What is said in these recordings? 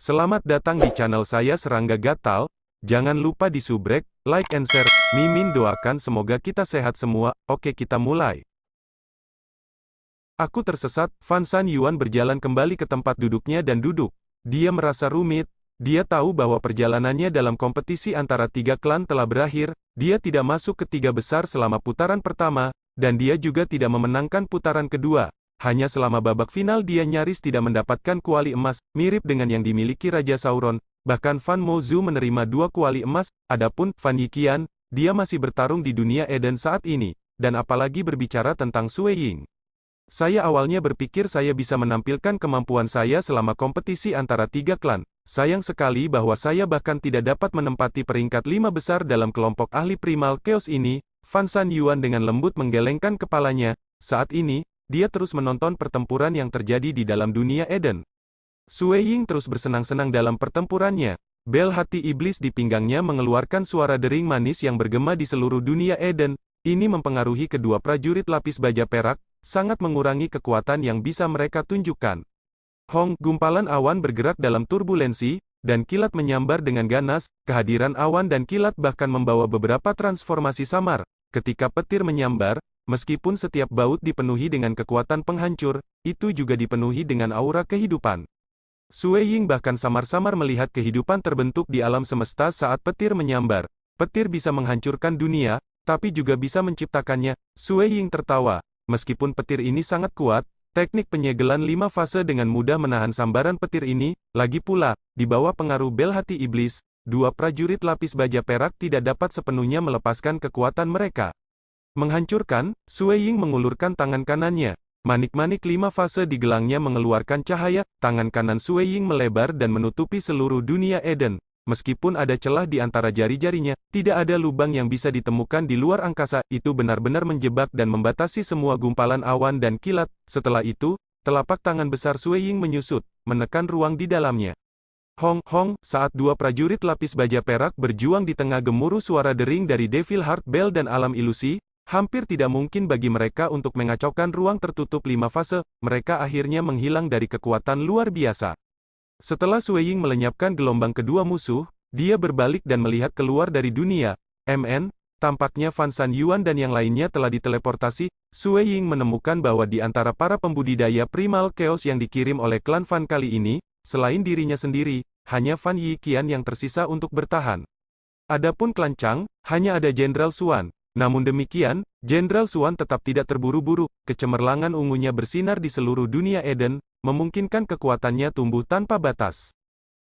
Selamat datang di channel saya Serangga Gatal. Jangan lupa di subrek, like and share. Mimin doakan semoga kita sehat semua. Oke, kita mulai. Aku tersesat. Fan San Yuan berjalan kembali ke tempat duduknya dan duduk. Dia merasa rumit. Dia tahu bahwa perjalanannya dalam kompetisi antara tiga klan telah berakhir. Dia tidak masuk ke tiga besar selama putaran pertama, dan dia juga tidak memenangkan putaran kedua. Hanya selama babak final dia nyaris tidak mendapatkan kuali emas, mirip dengan yang dimiliki Raja Sauron. Bahkan Fan Mozu menerima 2 kuali emas, adapun Fan Yiqian, dia masih bertarung di dunia Eden saat ini. Dan apalagi berbicara tentang Sui Ying. Saya awalnya berpikir saya bisa menampilkan kemampuan saya selama kompetisi antara tiga klan. Sayang sekali bahwa saya bahkan tidak dapat menempati peringkat 5 besar dalam kelompok ahli primal chaos ini. Fan San Yuan dengan lembut menggelengkan kepalanya. Saat ini, dia terus menonton pertempuran yang terjadi di dalam dunia Eden. Sui Ying terus bersenang-senang dalam pertempurannya. Bel hati iblis di pinggangnya mengeluarkan suara dering manis yang bergema di seluruh dunia Eden. Ini mempengaruhi kedua prajurit lapis baja perak, sangat mengurangi kekuatan yang bisa mereka tunjukkan. Hong, gumpalan awan bergerak dalam turbulensi, dan kilat menyambar dengan ganas. Kehadiran awan dan kilat bahkan membawa beberapa transformasi samar. Ketika petir menyambar, meskipun setiap baut dipenuhi dengan kekuatan penghancur, itu juga dipenuhi dengan aura kehidupan. Sui Ying bahkan samar-samar melihat kehidupan terbentuk di alam semesta saat petir menyambar. Petir bisa menghancurkan dunia, tapi juga bisa menciptakannya. Sui Ying tertawa. Meskipun petir ini sangat kuat, teknik penyegelan 5 fase dengan mudah menahan sambaran petir ini. Lagi pula, di bawah pengaruh bel hati iblis, dua prajurit lapis baja perak tidak dapat sepenuhnya melepaskan kekuatan mereka. Menghancurkan, Sui Ying mengulurkan tangan kanannya. Manik-manik 5 fase di gelangnya mengeluarkan cahaya. Tangan kanan Sui Ying melebar dan menutupi seluruh dunia Eden. Meskipun ada celah di antara jari-jarinya, tidak ada lubang yang bisa ditemukan di luar angkasa. Itu benar-benar menjebak dan membatasi semua gumpalan awan dan kilat. Setelah itu, telapak tangan besar Sui Ying menyusut, menekan ruang di dalamnya. Hong, Hong, saat dua prajurit lapis baja perak berjuang di tengah gemuruh suara dering dari Devil Heart Bell dan alam ilusi, hampir tidak mungkin bagi mereka untuk mengacaukan ruang tertutup 5 fase. Mereka akhirnya menghilang dari kekuatan luar biasa. Setelah Sui Ying melenyapkan gelombang kedua musuh, dia berbalik dan melihat keluar dari dunia. Tampaknya Fan San Yuan dan yang lainnya telah diteleportasi. Sui Ying menemukan bahwa di antara para pembudidaya primal chaos yang dikirim oleh klan Fan kali ini, selain dirinya sendiri, hanya Fan Yiqian yang tersisa untuk bertahan. Adapun klan Chang, hanya ada Jenderal Xuan. Namun demikian, Jenderal Xuan tetap tidak terburu-buru. Kecemerlangan ungunya bersinar di seluruh dunia Eden, memungkinkan kekuatannya tumbuh tanpa batas.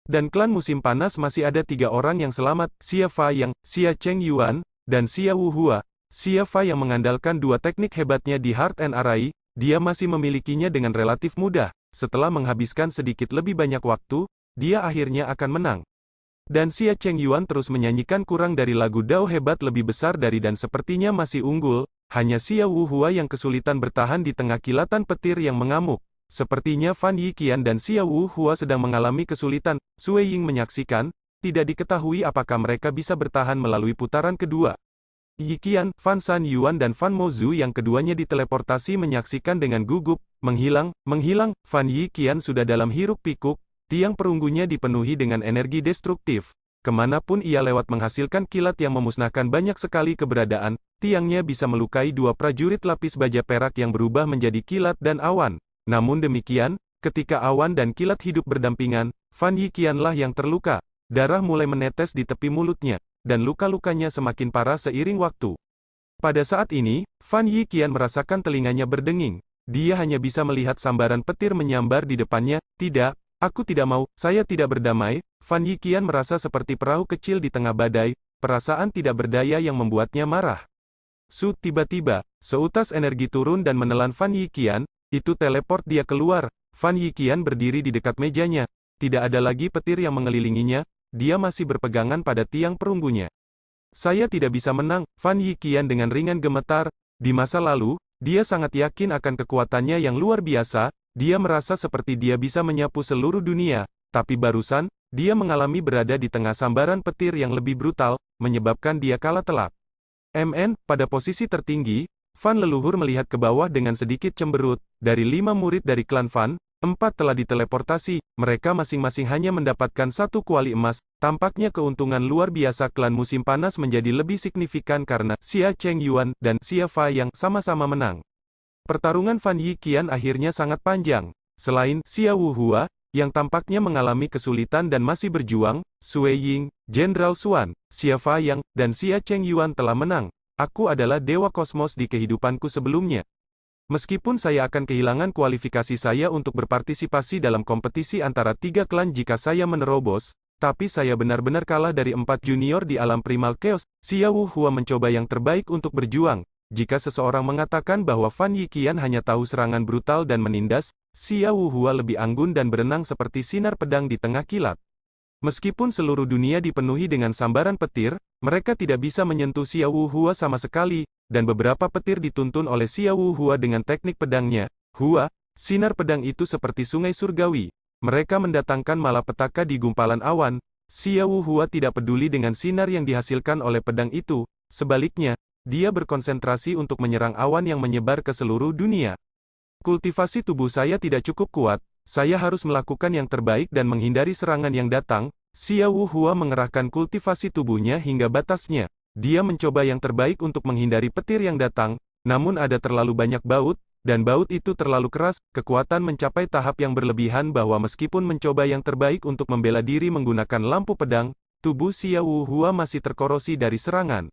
Dan klan musim panas masih ada 3 orang yang selamat, Xia Fa Yang, Xia Cheng Yuan, dan Xia Wu Hua. Xia Fa yang mengandalkan 2 teknik hebatnya di Heart and Array, dia masih memilikinya dengan relatif mudah. Setelah menghabiskan sedikit lebih banyak waktu, dia akhirnya akan menang. Dan Xia Cheng Yuan terus menyanyikan kurang dari lagu Dao hebat lebih besar dari dan sepertinya masih unggul. Hanya Xia Wu Hua yang kesulitan bertahan di tengah kilatan petir yang mengamuk. Sepertinya Fan Yiqian dan Xia Wu Hua sedang mengalami kesulitan. Sui Ying menyaksikan, tidak diketahui apakah mereka bisa bertahan melalui putaran kedua. Yiqian, Fan San Yuan dan Fan Mozu yang keduanya diteleportasi menyaksikan dengan gugup. Menghilang. Fan Yiqian sudah dalam hiruk pikuk. Tiang perunggunya dipenuhi dengan energi destruktif. Kemanapun ia lewat menghasilkan kilat yang memusnahkan banyak sekali keberadaan. Tiangnya bisa melukai 2 prajurit lapis baja perak yang berubah menjadi kilat dan awan. Namun demikian, ketika awan dan kilat hidup berdampingan, Fan Yiqianlah yang terluka. Darah mulai menetes di tepi mulutnya, dan luka-lukanya semakin parah seiring waktu. Pada saat ini, Fan Yiqian merasakan telinganya berdenging. Dia hanya bisa melihat sambaran petir menyambar di depannya. Tidak. Aku tidak mau, saya tidak berdamai. Fan Yiqian merasa seperti perahu kecil di tengah badai, perasaan tidak berdaya yang membuatnya marah. Tiba-tiba, seutas energi turun dan menelan Fan Yiqian, itu teleport dia keluar. Fan Yiqian berdiri di dekat mejanya. Tidak ada lagi petir yang mengelilinginya, dia masih berpegangan pada tiang perunggunya. Saya tidak bisa menang, Fan Yiqian dengan ringan gemetar. Di masa lalu, dia sangat yakin akan kekuatannya yang luar biasa. Dia merasa seperti dia bisa menyapu seluruh dunia, tapi barusan, dia mengalami berada di tengah sambaran petir yang lebih brutal, menyebabkan dia kalah telak. Pada posisi tertinggi, Fan leluhur melihat ke bawah dengan sedikit cemberut. Dari 5 murid dari klan Fan, 4 telah diteleportasi, mereka masing-masing hanya mendapatkan 1 kuali emas. Tampaknya keuntungan luar biasa klan musim panas menjadi lebih signifikan karena Xia Chengyuan dan Xia Fei yang sama-sama menang. Pertarungan Fan Yiqian akhirnya sangat panjang. Selain Xia Wuhua, yang tampaknya mengalami kesulitan dan masih berjuang, Sui Ying, Jenderal Xuan, Xia Fei Yang, dan Xia Chengyuan telah menang. Aku adalah Dewa Kosmos di kehidupanku sebelumnya. Meskipun saya akan kehilangan kualifikasi saya untuk berpartisipasi dalam kompetisi antara 3 klan jika saya menerobos, tapi saya benar-benar kalah dari 4 junior di alam Primal Chaos. Xia Wuhua mencoba yang terbaik untuk berjuang. Jika seseorang mengatakan bahwa Fan Yiqian hanya tahu serangan brutal dan menindas, Xia Wuhua lebih anggun dan berenang seperti sinar pedang di tengah kilat. Meskipun seluruh dunia dipenuhi dengan sambaran petir, mereka tidak bisa menyentuh Xia Wuhua sama sekali, dan beberapa petir dituntun oleh Xia Wuhua dengan teknik pedangnya. Hua, sinar pedang itu seperti sungai surgawi. Mereka mendatangkan malapetaka di gumpalan awan. Xia Wuhua tidak peduli dengan sinar yang dihasilkan oleh pedang itu, sebaliknya, dia berkonsentrasi untuk menyerang awan yang menyebar ke seluruh dunia. Kultivasi tubuh saya tidak cukup kuat, saya harus melakukan yang terbaik dan menghindari serangan yang datang. Xia Wuhua mengerahkan kultivasi tubuhnya hingga batasnya. Dia mencoba yang terbaik untuk menghindari petir yang datang, namun ada terlalu banyak baut, dan baut itu terlalu keras. Kekuatan mencapai tahap yang berlebihan bahwa meskipun mencoba yang terbaik untuk membela diri menggunakan lampu pedang, tubuh Xia Wuhua masih terkorosi dari serangan.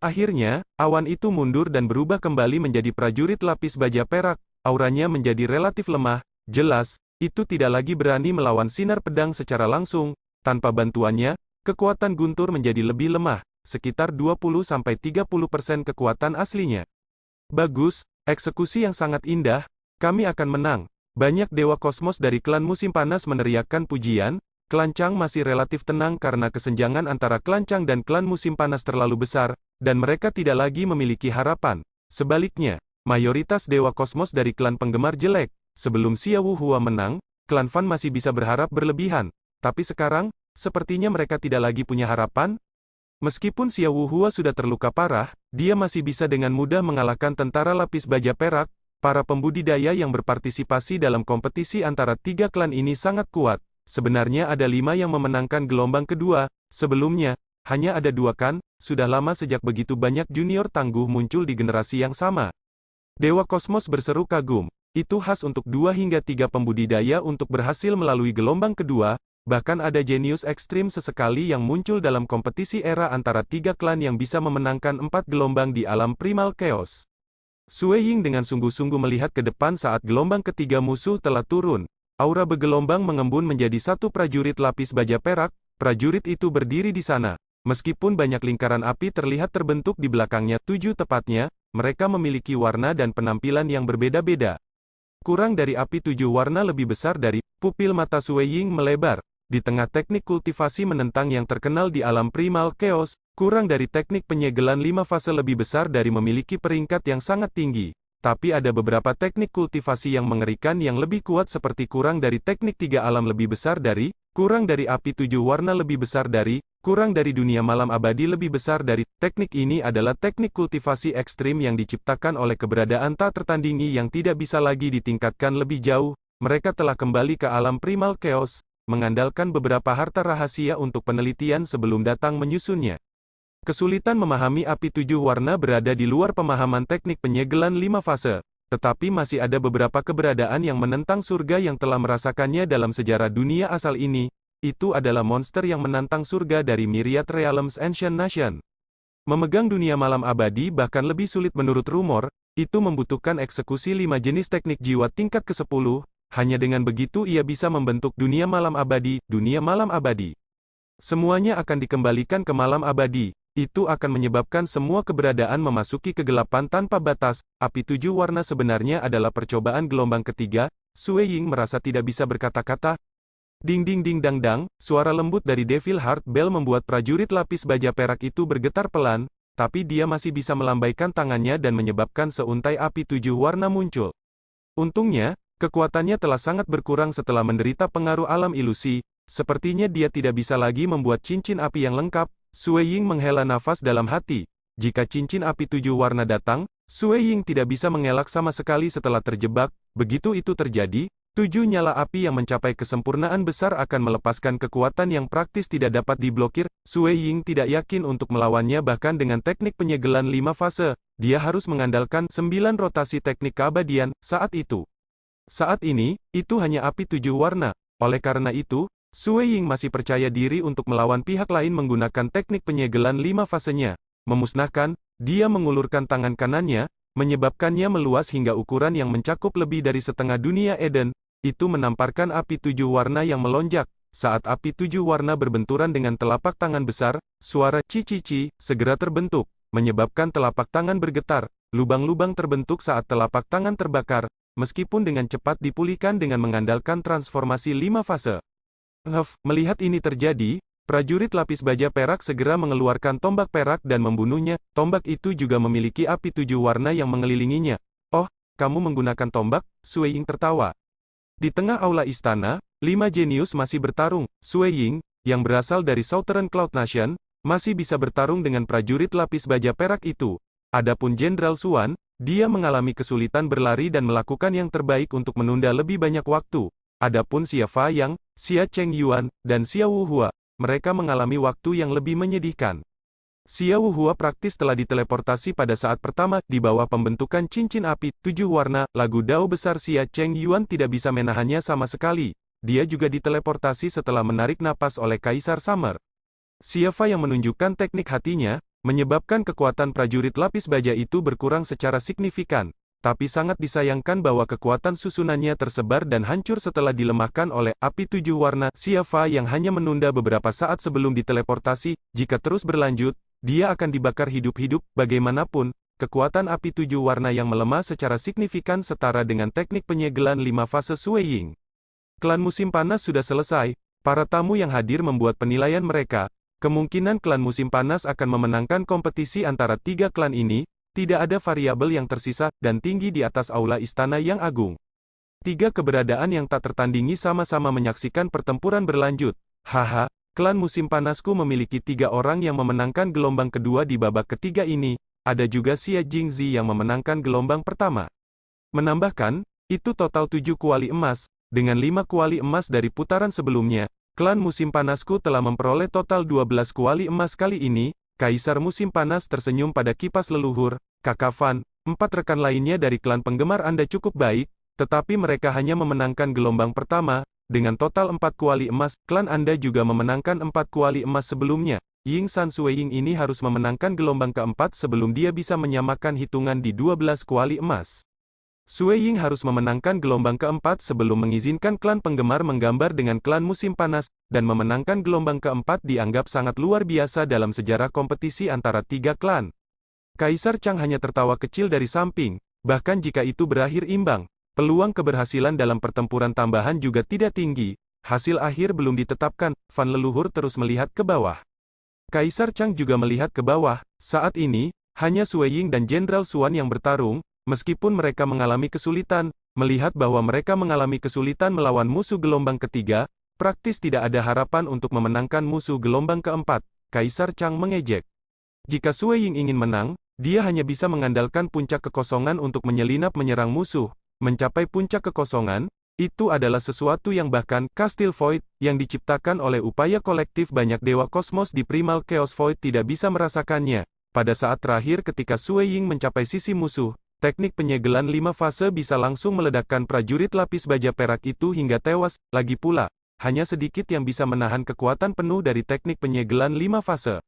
Akhirnya, awan itu mundur dan berubah kembali menjadi prajurit lapis baja perak. Auranya menjadi relatif lemah. Jelas, itu tidak lagi berani melawan sinar pedang secara langsung. Tanpa bantuannya, kekuatan guntur menjadi lebih lemah, sekitar 20-30% kekuatan aslinya. Bagus, eksekusi yang sangat indah, kami akan menang. Banyak dewa kosmos dari klan musim panas meneriakkan pujian. Klan Chang masih relatif tenang karena kesenjangan antara klan Chang dan klan musim panas terlalu besar, dan mereka tidak lagi memiliki harapan. Sebaliknya, mayoritas dewa kosmos dari klan penggemar jelek. Sebelum Xia Wuhua menang, klan Fan masih bisa berharap berlebihan. Tapi sekarang, sepertinya mereka tidak lagi punya harapan. Meskipun Xia Wuhua sudah terluka parah, dia masih bisa dengan mudah mengalahkan tentara lapis baja perak. Para pembudidaya yang berpartisipasi dalam kompetisi antara 3 klan ini sangat kuat. Sebenarnya ada 5 yang memenangkan gelombang kedua. Sebelumnya, hanya ada 2 kan. Sudah lama sejak begitu banyak junior tangguh muncul di generasi yang sama. Dewa Kosmos berseru kagum. Itu khas untuk 2 hingga 3 pembudidaya untuk berhasil melalui gelombang kedua. Bahkan ada jenius ekstrim sesekali yang muncul dalam kompetisi era antara 3 klan yang bisa memenangkan 4 gelombang di alam Primal Chaos. Sui Ying dengan sungguh-sungguh melihat ke depan saat gelombang ketiga musuh telah turun. Aura bergelombang mengembun menjadi 1 prajurit lapis baja perak. Prajurit itu berdiri di sana. Meskipun banyak lingkaran api terlihat terbentuk di belakangnya, 7 tepatnya, mereka memiliki warna dan penampilan yang berbeda-beda. Kurang dari api 7 warna lebih besar dari, pupil mata Sui Ying melebar. Di tengah teknik kultivasi menentang yang terkenal di alam Primal Chaos, kurang dari teknik penyegelan 5 fase lebih besar dari memiliki peringkat yang sangat tinggi. Tapi ada beberapa teknik kultivasi yang mengerikan yang lebih kuat seperti kurang dari teknik 3 alam lebih besar dari, kurang dari api 7 warna lebih besar dari, kurang dari dunia malam abadi lebih besar dari. Teknik ini adalah teknik kultivasi ekstrim yang diciptakan oleh keberadaan tak tertandingi yang tidak bisa lagi ditingkatkan lebih jauh. Mereka telah kembali ke alam Primal Chaos, mengandalkan beberapa harta rahasia untuk penelitian sebelum datang menyusunnya. Kesulitan memahami api 7 warna berada di luar pemahaman teknik penyegelan 5 fase, tetapi masih ada beberapa keberadaan yang menentang surga yang telah merasakannya dalam sejarah dunia asal ini. Itu adalah monster yang menantang surga dari Myriad Realms Ancient Nation. Memegang dunia malam abadi bahkan lebih sulit menurut rumor, itu membutuhkan eksekusi 5 jenis teknik jiwa tingkat ke-10, hanya dengan begitu ia bisa membentuk dunia malam abadi. Semuanya akan dikembalikan ke malam abadi. Itu akan menyebabkan semua keberadaan memasuki kegelapan tanpa batas. Api 7 warna sebenarnya adalah percobaan gelombang ketiga. Sui Ying merasa tidak bisa berkata-kata. Ding ding ding dang dang, suara lembut dari Devil Heart Bell membuat prajurit lapis baja perak itu bergetar pelan, tapi dia masih bisa melambaikan tangannya dan menyebabkan seuntai api 7 warna muncul. Untungnya, kekuatannya telah sangat berkurang setelah menderita pengaruh alam ilusi. Sepertinya dia tidak bisa lagi membuat cincin api yang lengkap. Sui Ying menghela nafas dalam hati. Jika cincin api 7 warna datang, Sui Ying tidak bisa mengelak sama sekali setelah terjebak. Begitu itu terjadi, 7 nyala api yang mencapai kesempurnaan besar akan melepaskan kekuatan yang praktis tidak dapat diblokir. Sui Ying tidak yakin untuk melawannya bahkan dengan teknik penyegelan 5 fase. Dia harus mengandalkan 9 rotasi teknik keabadian saat itu. Saat ini, itu hanya api 7 warna. Oleh karena itu, Sui Ying masih percaya diri untuk melawan pihak lain menggunakan teknik penyegelan 5 fasenya. Memusnahkan, dia mengulurkan tangan kanannya, menyebabkannya meluas hingga ukuran yang mencakup lebih dari setengah dunia Eden. Itu menamparkan api 7 warna yang melonjak. Saat api 7 warna berbenturan dengan telapak tangan besar, suara cici segera terbentuk, menyebabkan telapak tangan bergetar. Lubang-lubang terbentuk saat telapak tangan terbakar, meskipun dengan cepat dipulihkan dengan mengandalkan transformasi 5 fase. Melihat ini terjadi, prajurit lapis baja perak segera mengeluarkan tombak perak dan membunuhnya. Tombak itu juga memiliki api 7 warna yang mengelilinginya. Oh, kamu menggunakan tombak? Sui Ying tertawa. Di tengah aula istana, 5 jenius masih bertarung. Sui Ying, yang berasal dari Southern Cloud Nation, masih bisa bertarung dengan prajurit lapis baja perak itu. Adapun Jenderal Xuan, dia mengalami kesulitan berlari dan melakukan yang terbaik untuk menunda lebih banyak waktu. Adapun Xia Fa Yang, Xia Cheng Yuan, dan Xia Wuhua, mereka mengalami waktu yang lebih menyedihkan. Xia Wuhua praktis telah diteleportasi pada saat pertama, di bawah pembentukan cincin api 7 warna. Lagu Dao besar Xia Cheng Yuan tidak bisa menahannya sama sekali. Dia juga diteleportasi setelah menarik napas oleh Kaisar Summer. Xia Fa yang menunjukkan teknik hatinya, menyebabkan kekuatan prajurit lapis baja itu berkurang secara signifikan. Tapi sangat disayangkan bahwa kekuatan susunannya tersebar dan hancur setelah dilemahkan oleh api 7 warna. Xia Fa yang hanya menunda beberapa saat sebelum diteleportasi. Jika terus berlanjut, dia akan dibakar hidup-hidup. Bagaimanapun, kekuatan api 7 warna yang melemah secara signifikan setara dengan teknik penyegelan 5 fase Sui Ying. Klan musim panas sudah selesai. Para tamu yang hadir membuat penilaian mereka. Kemungkinan klan musim panas akan memenangkan kompetisi antara 3 klan ini. Tidak ada variabel yang tersisa, dan tinggi di atas aula istana yang agung. 3 keberadaan yang tak tertandingi sama-sama menyaksikan pertempuran berlanjut. Haha, klan musim panasku memiliki 3 orang yang memenangkan gelombang kedua di babak ketiga ini. Ada juga Xia Jingzi yang memenangkan gelombang pertama. Menambahkan, itu total 7 kuali emas, dengan 5 kuali emas dari putaran sebelumnya. Klan musim panasku telah memperoleh total 12 kuali emas kali ini. Kaisar musim panas tersenyum pada kipas leluhur. Kakak Fan, 4 rekan lainnya dari klan penggemar Anda cukup baik, tetapi mereka hanya memenangkan gelombang pertama. Dengan total 4 kuali emas, klan Anda juga memenangkan 4 kuali emas sebelumnya. Ying San Sui Ying ini harus memenangkan gelombang keempat sebelum dia bisa menyamakan hitungan di 12 kuali emas. Sui Ying harus memenangkan gelombang keempat sebelum mengizinkan klan penggemar menggambar dengan klan musim panas, dan memenangkan gelombang keempat dianggap sangat luar biasa dalam sejarah kompetisi antara 3 klan. Kaisar Chang hanya tertawa kecil dari samping, bahkan jika itu berakhir imbang, peluang keberhasilan dalam pertempuran tambahan juga tidak tinggi. Hasil akhir belum ditetapkan. Fan leluhur terus melihat ke bawah. Kaisar Chang juga melihat ke bawah. Saat ini, hanya Sui Ying dan Jenderal Xuan yang bertarung. Meskipun mereka mengalami kesulitan, melihat bahwa mereka mengalami kesulitan melawan musuh gelombang ketiga, praktis tidak ada harapan untuk memenangkan musuh gelombang keempat. Kaisar Chang mengejek. Jika Sui Ying ingin menang, dia hanya bisa mengandalkan puncak kekosongan untuk menyelinap menyerang musuh. Mencapai puncak kekosongan, itu adalah sesuatu yang bahkan Castle Void, yang diciptakan oleh upaya kolektif banyak dewa kosmos di Primal Chaos Void tidak bisa merasakannya. Pada saat terakhir ketika Sui Ying mencapai sisi musuh, teknik penyegelan 5 fase bisa langsung meledakkan prajurit lapis baja perak itu hingga tewas. Lagi pula, hanya sedikit yang bisa menahan kekuatan penuh dari teknik penyegelan 5 fase.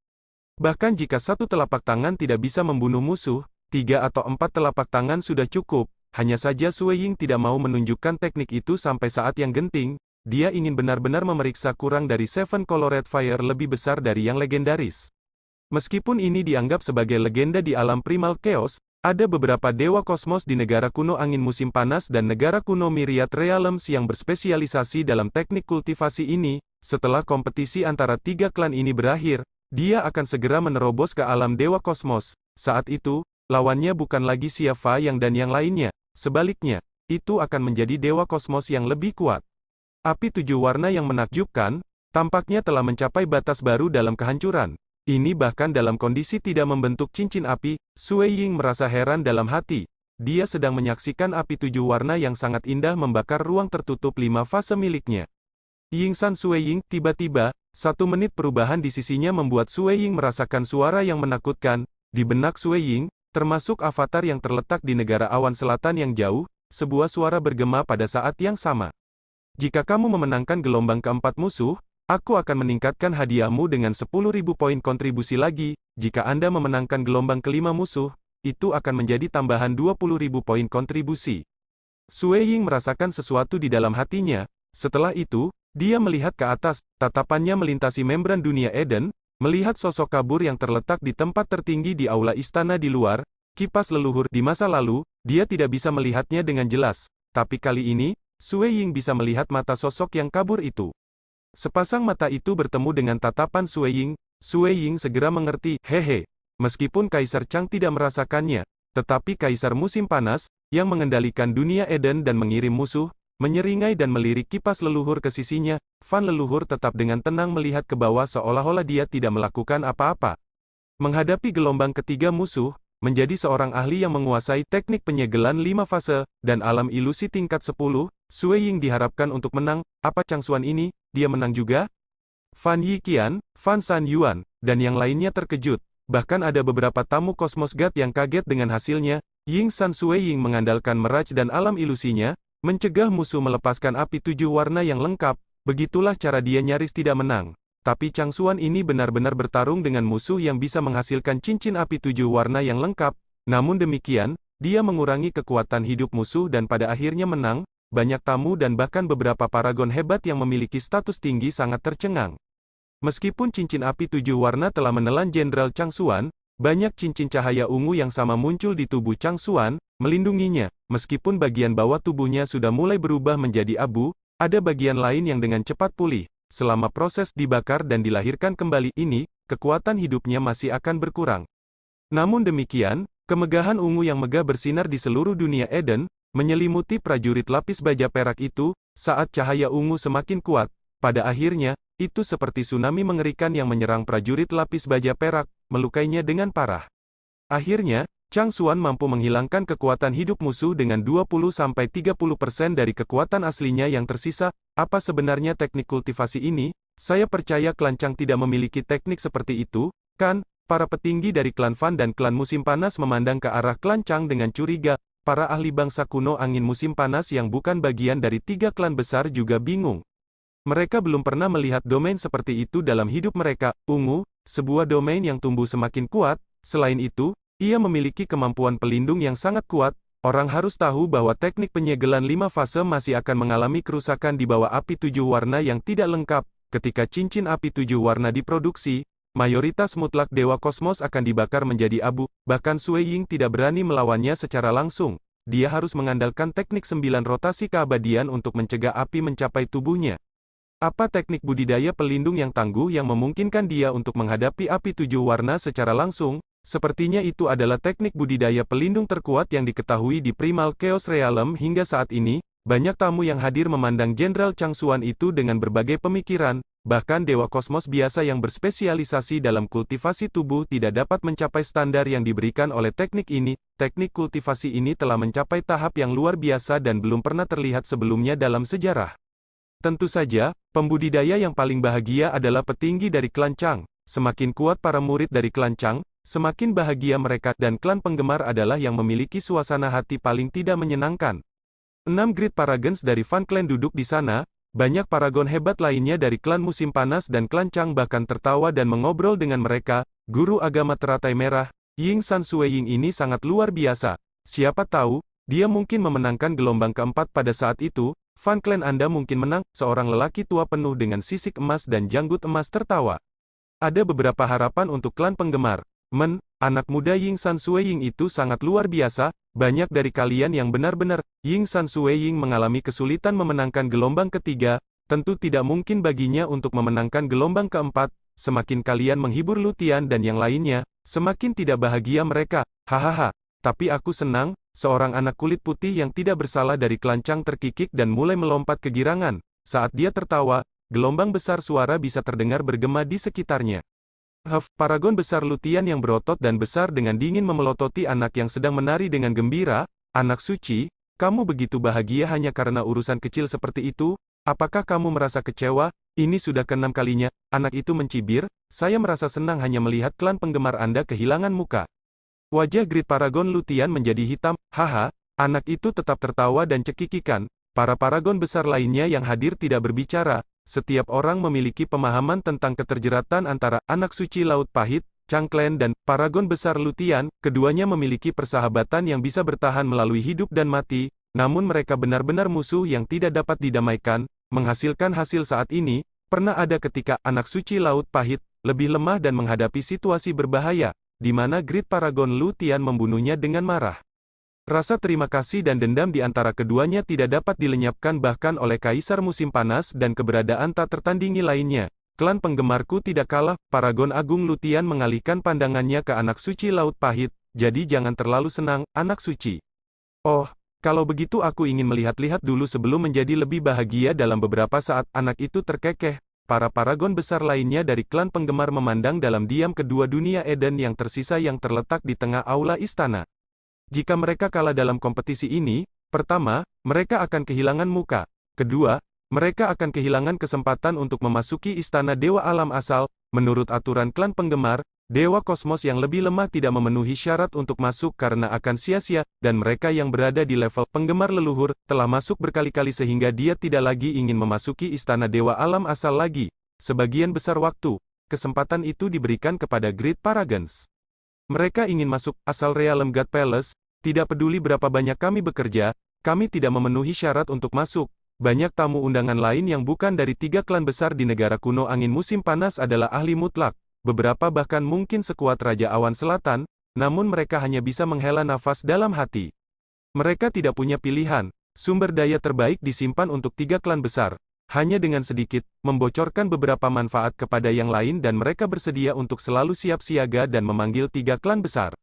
Bahkan jika 1 telapak tangan tidak bisa membunuh musuh, 3 atau 4 telapak tangan sudah cukup. Hanya saja Sui Ying tidak mau menunjukkan teknik itu sampai saat yang genting. Dia ingin benar-benar memeriksa kurang dari 7 Colored Fire lebih besar dari yang legendaris. Meskipun ini dianggap sebagai legenda di alam Primal Chaos, ada beberapa dewa kosmos di negara kuno angin musim panas dan negara kuno Myriad Realms yang berspesialisasi dalam teknik kultivasi ini. Setelah kompetisi antara 3 klan ini berakhir, dia akan segera menerobos ke alam dewa kosmos. Saat itu, lawannya bukan lagi Xia Fa Yang dan yang lainnya. Sebaliknya, itu akan menjadi dewa kosmos yang lebih kuat. Api 7 warna yang menakjubkan, tampaknya telah mencapai batas baru dalam kehancuran. Ini bahkan dalam kondisi tidak membentuk cincin api. Sui Ying merasa heran dalam hati. dia sedang menyaksikan api 7 warna yang sangat indah membakar ruang tertutup 5 fase miliknya. Yingsan Sueying, tiba-tiba, 1 menit perubahan di sisinya membuat Sueying merasakan suara yang menakutkan. Di benak Sueying, termasuk avatar yang terletak di negara awan selatan yang jauh, sebuah suara bergema pada saat yang sama. Jika kamu memenangkan gelombang keempat musuh, aku akan meningkatkan hadiahmu dengan 10.000 poin kontribusi lagi. Jika Anda memenangkan gelombang kelima musuh, itu akan menjadi tambahan 20.000 poin kontribusi. Sueying merasakan sesuatu di dalam hatinya. Setelah itu, dia melihat ke atas, tatapannya melintasi membran dunia Eden, melihat sosok kabur yang terletak di tempat tertinggi di aula istana di luar, kipas leluhur di masa lalu. Dia tidak bisa melihatnya dengan jelas, tapi kali ini, Sueying bisa melihat mata sosok yang kabur itu. Sepasang mata itu bertemu dengan tatapan Sueying. Sueying segera mengerti, hehe. Meskipun Kaisar Chang tidak merasakannya, tetapi Kaisar Musim Panas, yang mengendalikan dunia Eden dan mengirim musuh, menyeringai dan melirik kipas leluhur ke sisinya. Fan leluhur tetap dengan tenang melihat ke bawah seolah-olah dia tidak melakukan apa-apa. Menghadapi gelombang ketiga musuh, menjadi seorang ahli yang menguasai teknik penyegelan 5 fase, dan alam ilusi tingkat 10, Sueying diharapkan untuk menang. Apa Changsuan ini, dia menang juga? Fan Yiqian, Fan San Yuan, dan yang lainnya terkejut. Bahkan ada beberapa tamu Kosmos God yang kaget dengan hasilnya. Yingsan Sueying mengandalkan meraj dan alam ilusinya, mencegah musuh melepaskan api 7 warna yang lengkap. Begitulah cara dia nyaris tidak menang. Tapi Changsuan ini benar-benar bertarung dengan musuh yang bisa menghasilkan cincin api 7 warna yang lengkap. Namun demikian, dia mengurangi kekuatan hidup musuh dan pada akhirnya menang. Banyak tamu dan bahkan beberapa paragon hebat yang memiliki status tinggi sangat tercengang. Meskipun cincin api 7 warna telah menelan Jenderal Changsuan, banyak cincin cahaya ungu yang sama muncul di tubuh Changsuan, melindunginya. Meskipun bagian bawah tubuhnya sudah mulai berubah menjadi abu, ada bagian lain yang dengan cepat pulih. Selama proses dibakar dan dilahirkan kembali ini, kekuatan hidupnya masih akan berkurang. Namun demikian, kemegahan ungu yang megah bersinar di seluruh dunia Eden, menyelimuti prajurit lapis baja perak itu. Saat cahaya ungu semakin kuat, pada akhirnya, itu seperti tsunami mengerikan yang menyerang prajurit lapis baja perak, melukainya dengan parah. Akhirnya, Changsuan mampu menghilangkan kekuatan hidup musuh dengan 20-30% dari kekuatan aslinya yang tersisa. Apa sebenarnya teknik kultivasi ini? Saya percaya klan Chang tidak memiliki teknik seperti itu, kan? Para petinggi dari klan Fan dan klan Musim Panas memandang ke arah klan Chang dengan curiga. Para ahli bangsa kuno angin musim panas yang bukan bagian dari 3 klan besar juga bingung. Mereka belum pernah melihat domain seperti itu dalam hidup mereka. Ungu, sebuah domain yang tumbuh semakin kuat. Selain itu, ia memiliki kemampuan pelindung yang sangat kuat. Orang harus tahu bahwa teknik penyegelan 5 fase masih akan mengalami kerusakan di bawah api 7 warna yang tidak lengkap. Ketika cincin api 7 warna diproduksi, mayoritas mutlak Dewa Kosmos akan dibakar menjadi abu. Bahkan Sueying tidak berani melawannya secara langsung. Dia harus mengandalkan teknik 9 rotasi keabadian untuk mencegah api mencapai tubuhnya. Apa teknik budidaya pelindung yang tangguh yang memungkinkan dia untuk menghadapi api 7 warna secara langsung? Sepertinya itu adalah teknik budidaya pelindung terkuat yang diketahui di Primal Chaos Realm hingga saat ini. Banyak tamu yang hadir memandang Jenderal Changsuan itu dengan berbagai pemikiran. Bahkan Dewa Kosmos biasa yang berspesialisasi dalam kultivasi tubuh tidak dapat mencapai standar yang diberikan oleh teknik ini. Teknik kultivasi ini telah mencapai tahap yang luar biasa dan belum pernah terlihat sebelumnya dalam sejarah. Tentu saja, pembudidaya yang paling bahagia adalah petinggi dari klan Chang. Semakin kuat para murid dari klan Chang, semakin bahagia mereka, dan klan penggemar adalah yang memiliki suasana hati paling tidak menyenangkan. 6 Great Paragons dari Fan Clan duduk di sana. Banyak paragon hebat lainnya dari klan Musim Panas dan klan Chang bahkan tertawa dan mengobrol dengan mereka. Guru agama teratai merah, Yingsan Sueying ini sangat luar biasa. Siapa tahu, dia mungkin memenangkan gelombang keempat pada saat itu. Fan Clan Anda mungkin menang. Seorang lelaki tua penuh dengan sisik emas dan janggut emas tertawa. Ada beberapa harapan untuk klan penggemar. Anak muda Yingsan Sueying itu sangat luar biasa. Banyak dari kalian yang benar-benar. Yingsan Sueying mengalami kesulitan memenangkan gelombang ketiga. Tentu tidak mungkin baginya untuk memenangkan gelombang keempat. Semakin kalian menghibur Lutian dan yang lainnya, semakin tidak bahagia mereka. Hahaha. Tapi aku senang. Seorang anak kulit putih yang tidak bersalah dari klan Chang terkikik dan mulai melompat kegirangan. Saat dia tertawa, gelombang besar suara bisa terdengar bergema di sekitarnya. Paragon besar Lutian yang berotot dan besar dengan dingin memelototi anak yang sedang menari dengan gembira. Anak suci, kamu begitu bahagia hanya karena urusan kecil seperti itu? Apakah kamu merasa kecewa? Ini sudah ke-6 kalinya, anak itu mencibir, saya merasa senang hanya melihat klan penggemar Anda kehilangan muka. Wajah Grid Paragon Luthien menjadi hitam, haha, anak itu tetap tertawa dan cekikikan. Para paragon besar lainnya yang hadir tidak berbicara, setiap orang memiliki pemahaman tentang keterjeratan antara anak suci Laut Pahit, Changclen dan paragon besar Luthien, keduanya memiliki persahabatan yang bisa bertahan melalui hidup dan mati, namun mereka benar-benar musuh yang tidak dapat didamaikan, menghasilkan hasil saat ini, pernah ada ketika anak suci Laut Pahit, lebih lemah dan menghadapi situasi berbahaya, di mana Grid Paragon Luthien membunuhnya dengan marah. Rasa terima kasih dan dendam di antara keduanya tidak dapat dilenyapkan bahkan oleh Kaisar Musim Panas dan keberadaan tak tertandingi lainnya. Klan penggemarku tidak kalah, Paragon Agung Luthien mengalihkan pandangannya ke anak suci Laut Pahit, jadi jangan terlalu senang, anak suci. Oh, kalau begitu aku ingin melihat-lihat dulu sebelum menjadi lebih bahagia dalam beberapa saat, anak itu terkekeh. Para paragon besar lainnya dari klan penggemar memandang dalam diam kedua dunia Eden yang tersisa yang terletak di tengah aula istana. Jika mereka kalah dalam kompetisi ini, pertama, mereka akan kehilangan muka. Kedua, mereka akan kehilangan kesempatan untuk memasuki istana Dewa Alam Asal. Menurut aturan klan penggemar, Dewa Kosmos yang lebih lemah tidak memenuhi syarat untuk masuk karena akan sia-sia, dan mereka yang berada di level penggemar leluhur, telah masuk berkali-kali sehingga dia tidak lagi ingin memasuki istana Dewa Alam Asal lagi. Sebagian besar waktu, kesempatan itu diberikan kepada Grid Paragons. Mereka ingin masuk, asal Realm God Palace, tidak peduli berapa banyak kami bekerja, kami tidak memenuhi syarat untuk masuk. Banyak tamu undangan lain yang bukan dari 3 klan besar di negara kuno angin musim panas adalah ahli mutlak. Beberapa bahkan mungkin sekuat Raja Awan Selatan, namun mereka hanya bisa menghela nafas dalam hati. Mereka tidak punya pilihan, sumber daya terbaik disimpan untuk 3 klan besar. Hanya dengan sedikit, membocorkan beberapa manfaat kepada yang lain dan mereka bersedia untuk selalu siap siaga dan memanggil 3 klan besar.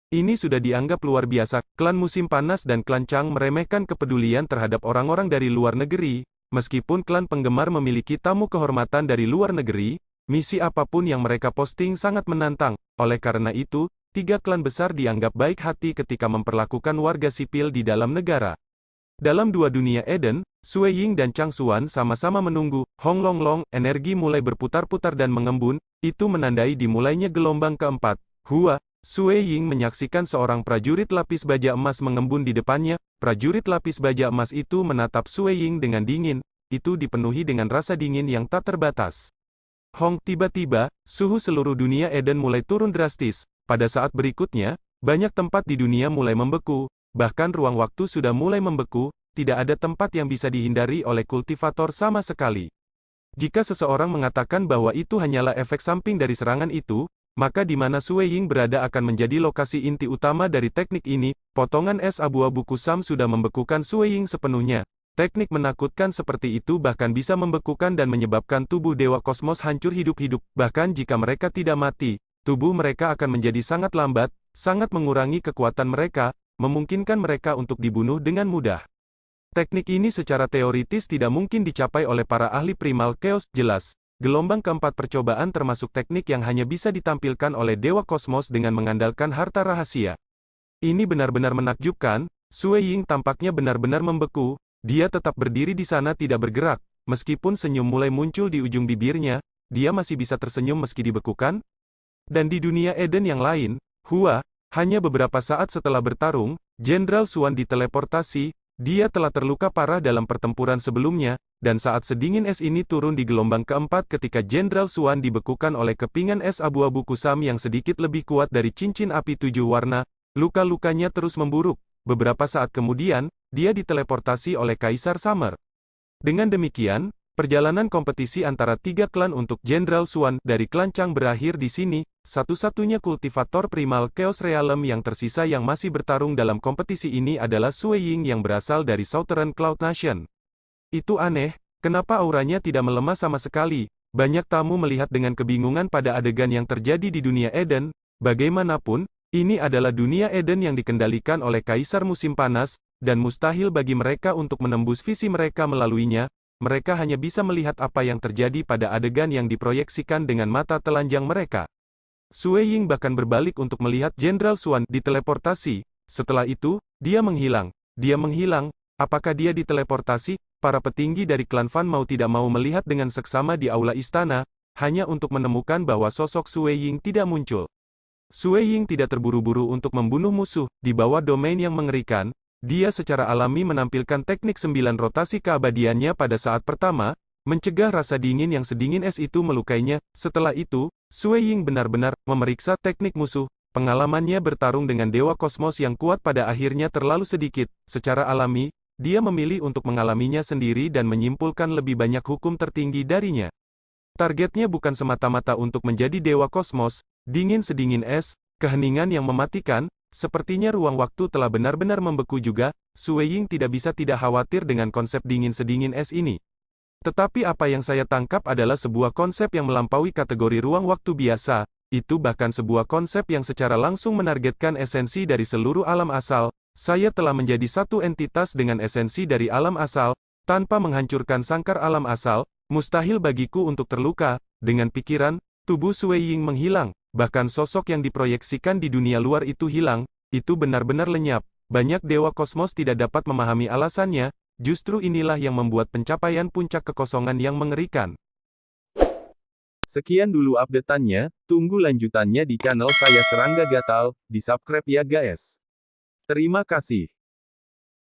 Ini sudah dianggap luar biasa, klan musim panas dan klan Chang meremehkan kepedulian terhadap orang-orang dari luar negeri, meskipun klan penggemar memiliki tamu kehormatan dari luar negeri, misi apapun yang mereka posting sangat menantang, oleh karena itu, 3 klan besar dianggap baik hati ketika memperlakukan warga sipil di dalam negara. Dalam 2 dunia Eden, Sui Ying dan Chang Xuan sama-sama menunggu, Hong Long Long, energi mulai berputar-putar dan mengembun, itu menandai dimulainya gelombang keempat. Hua, Sui Ying menyaksikan seorang prajurit lapis baja emas mengembun di depannya, prajurit lapis baja emas itu menatap Sui Ying dengan dingin, itu dipenuhi dengan rasa dingin yang tak terbatas. Hong, tiba-tiba, suhu seluruh dunia Eden mulai turun drastis, pada saat berikutnya, banyak tempat di dunia mulai membeku, bahkan ruang waktu sudah mulai membeku, tidak ada tempat yang bisa dihindari oleh kultivator sama sekali. Jika seseorang mengatakan bahwa itu hanyalah efek samping dari serangan itu, maka di mana Sui Ying berada akan menjadi lokasi inti utama dari teknik ini, potongan es abu-abu kusam sudah membekukan Sui Ying sepenuhnya. Teknik menakutkan seperti itu bahkan bisa membekukan dan menyebabkan tubuh Dewa Kosmos hancur hidup-hidup, bahkan jika mereka tidak mati, tubuh mereka akan menjadi sangat lambat, sangat mengurangi kekuatan mereka, memungkinkan mereka untuk dibunuh dengan mudah. Teknik ini secara teoritis tidak mungkin dicapai oleh para ahli primal chaos, jelas. Gelombang keempat percobaan termasuk teknik yang hanya bisa ditampilkan oleh Dewa Kosmos dengan mengandalkan harta rahasia. Ini benar-benar menakjubkan, Sui Ying tampaknya benar-benar membeku, dia tetap berdiri di sana tidak bergerak, meskipun senyum mulai muncul di ujung bibirnya, dia masih bisa tersenyum meski dibekukan. Dan di dunia Eden yang lain, Hua, hanya beberapa saat setelah bertarung, Jenderal Xuan diteleportasi, dia telah terluka parah dalam pertempuran sebelumnya, dan saat sedingin es ini turun di gelombang keempat ketika Jenderal Xuan dibekukan oleh kepingan es abu-abu kusam yang sedikit lebih kuat dari cincin api 7 warna, luka-lukanya terus memburuk. Beberapa saat kemudian, dia diteleportasi oleh Kaisar Summer. Dengan demikian, perjalanan kompetisi antara 3 klan untuk Jenderal Xuan dari klan Chang berakhir di sini. Satu-satunya kultivator primal Chaos Realm yang tersisa yang masih bertarung dalam kompetisi ini adalah Sui Ying yang berasal dari Southern Cloud Nation. Itu aneh, kenapa auranya tidak melemah sama sekali? Banyak tamu melihat dengan kebingungan pada adegan yang terjadi di dunia Eden. Bagaimanapun, ini adalah dunia Eden yang dikendalikan oleh Kaisar Musim Panas, dan mustahil bagi mereka untuk menembus visi mereka melaluinya. Mereka hanya bisa melihat apa yang terjadi pada adegan yang diproyeksikan dengan mata telanjang mereka. Sui Ying bahkan berbalik untuk melihat Jenderal Xuan diteleportasi. Setelah itu, Dia menghilang. Dia menghilang. Apakah dia diteleportasi? Para petinggi dari klan Fan mau tidak mau melihat dengan seksama di aula istana, hanya untuk menemukan bahwa sosok Sue Ying tidak muncul. Sue Ying tidak terburu-buru untuk membunuh musuh, di bawah domain yang mengerikan, dia secara alami menampilkan teknik 9 rotasi keabadiannya pada saat pertama, mencegah rasa dingin yang sedingin es itu melukainya. Setelah itu, Sue Ying benar-benar memeriksa teknik musuh. Pengalamannya bertarung dengan Dewa Kosmos yang kuat pada akhirnya terlalu sedikit. Secara alami, dia memilih untuk mengalaminya sendiri dan menyimpulkan lebih banyak hukum tertinggi darinya. Targetnya bukan semata-mata untuk menjadi Dewa Kosmos, dingin sedingin es, keheningan yang mematikan, sepertinya ruang waktu telah benar-benar membeku juga. Sue Ying tidak bisa tidak khawatir dengan konsep dingin sedingin es ini. Tetapi apa yang saya tangkap adalah sebuah konsep yang melampaui kategori ruang waktu biasa, itu bahkan sebuah konsep yang secara langsung menargetkan esensi dari seluruh alam asal. Saya telah menjadi satu entitas dengan esensi dari alam asal, tanpa menghancurkan sangkar alam asal, mustahil bagiku untuk terluka. Dengan pikiran, tubuh Sue Ying menghilang, bahkan sosok yang diproyeksikan di dunia luar itu hilang, itu benar-benar lenyap. Banyak Dewa Kosmos tidak dapat memahami alasannya, justru inilah yang membuat pencapaian puncak kekosongan yang mengerikan. Sekian dulu update-annya, tunggu lanjutannya di channel saya Serangga Gatal, di subscribe ya guys. Terima kasih.